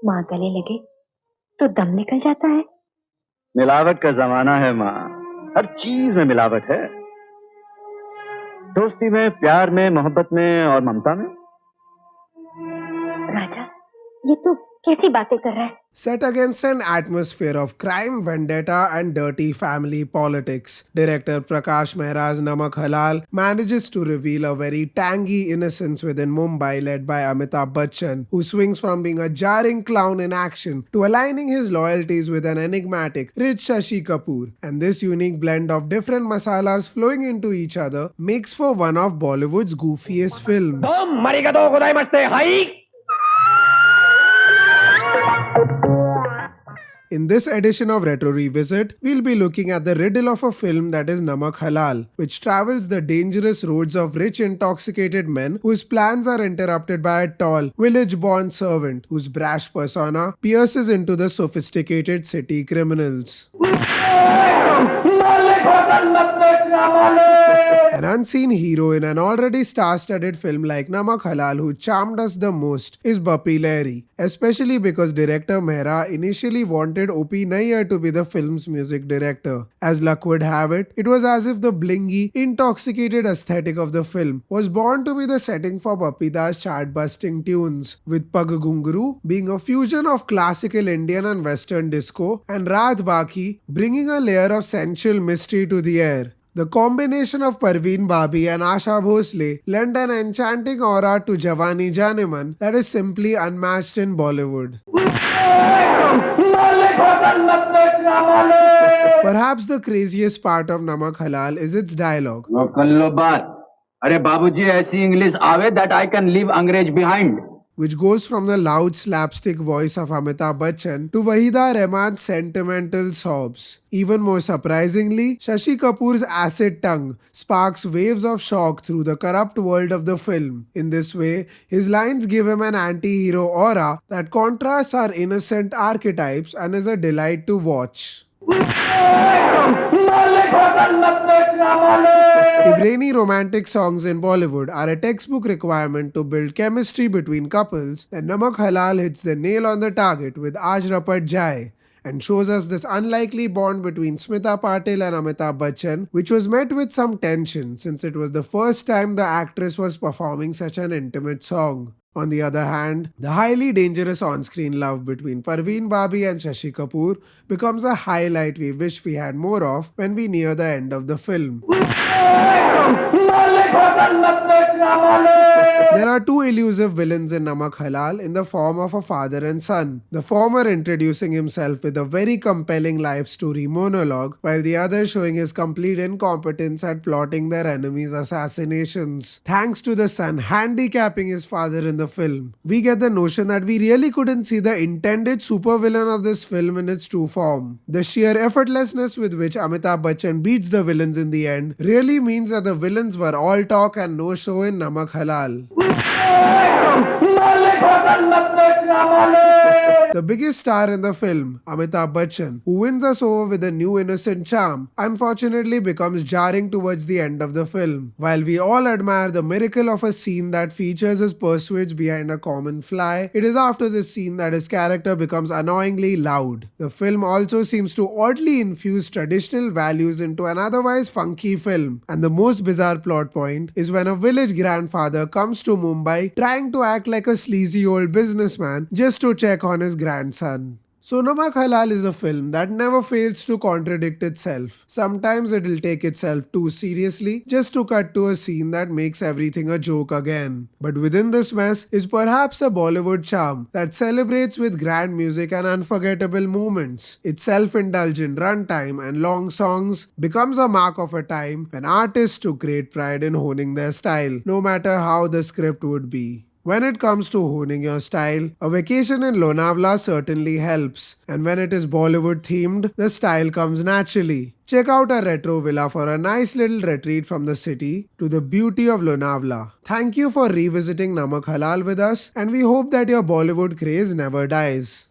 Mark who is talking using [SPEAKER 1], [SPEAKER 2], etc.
[SPEAKER 1] माँ गले लगे तो दम निकल जाता है।
[SPEAKER 2] मिलावट का जमाना है माँ, हर चीज में मिलावट है। दोस्ती में, प्यार में, मोहब्बत में और ममता में।
[SPEAKER 1] राजा, ये तू कैसी बातें कर रहा है?
[SPEAKER 3] Set against an atmosphere of crime, vendetta, and dirty family politics, director Prakash Mehra's Namak Halal manages to reveal a very tangy innocence within Mumbai led by Amitabh Bachchan, who swings from being a jarring clown in action to aligning his loyalties with an enigmatic, rich Shashi Kapoor. And this unique blend of different masalas flowing into each other makes for one of Bollywood's goofiest films. In this edition of Retro Revisit, we'll be looking at the riddle of a film that is Namak Halal, which travels the dangerous roads of rich intoxicated men whose plans are interrupted by a tall, village-born servant whose brash persona pierces into the sophisticated city criminals. An unseen hero in an already star-studded film like Namak Halal who charmed us the most is Bappi Lahiri, especially because director Mehra initially wanted O.P. Nayyar to be the film's music director. As luck would have it, it was as if the blingy, intoxicated aesthetic of the film was born to be the setting for Bappi Da's chart-busting tunes, with Pag Ghunghroo being a fusion of classical Indian and Western disco and Raat Baaki bringing a layer of sensual mystery to the air. The combination of Parveen Babi and Asha Bhosle lent an enchanting aura to Jawani Janeman that is simply unmatched in Bollywood. Perhaps the craziest part of Namak Halal is its dialogue.
[SPEAKER 2] अरे बाबूजी ऐसी English आवे that I can leave अंग्रेज behind.
[SPEAKER 3] Which goes from the loud slapstick voice of Amitabh Bachchan to Wahida Rehman's sentimental sobs. Even more surprisingly, Shashi Kapoor's acid tongue sparks waves of shock through the corrupt world of the film. In this way, his lines give him an anti-hero aura that contrasts our innocent archetypes and is a delight to watch. If rainy romantic songs in Bollywood are a textbook requirement to build chemistry between couples, then Namak Halal hits the nail on the target with Aaj Rapat Jaye and shows us this unlikely bond between Smita Patil and Amitabh Bachchan, which was met with some tension since it was the first time the actress was performing such an intimate song. On the other hand, the highly dangerous on-screen love between Parveen Babi and Shashi Kapoor becomes a highlight we wish we had more of when we near the end of the film. There are two elusive villains in Namak Halal in the form of a father and son, the former introducing himself with a very compelling life story monologue, while the other showing his complete incompetence at plotting their enemies' assassinations. Thanks to the son handicapping his father in the film, we get the notion that we really couldn't see the intended supervillain of this film in its true form. The sheer effortlessness with which Amitabh Bachchan beats the villains in the end really means that the villains were all talk and no show in Namak Halal. The biggest star in the film, Amitabh Bachchan, who wins us over with a new innocent charm, unfortunately becomes jarring towards the end of the film. While we all admire the miracle of a scene that features his pursuits behind a common fly, it is after this scene that his character becomes annoyingly loud. The film also seems to oddly infuse traditional values into an otherwise funky film, and the most bizarre plot point is when a village grandfather comes to Mumbai trying to act like a sleazy old businessman just to check on his grandson. So Namak Halal is a film that never fails to contradict itself. Sometimes it'll take itself too seriously just to cut to a scene that makes everything a joke again. But within this mess is perhaps a Bollywood charm that celebrates with grand music and unforgettable moments. Its self-indulgent runtime and long songs becomes a mark of a time when artists took great pride in honing their style, no matter how the script would be. When it comes to honing your style, a vacation in Lonavala certainly helps, and when it is Bollywood themed, the style comes naturally. Check out a retro villa for a nice little retreat from the city to the beauty of Lonavala. Thank you for revisiting Namak Halal with us, and we hope that your Bollywood craze never dies.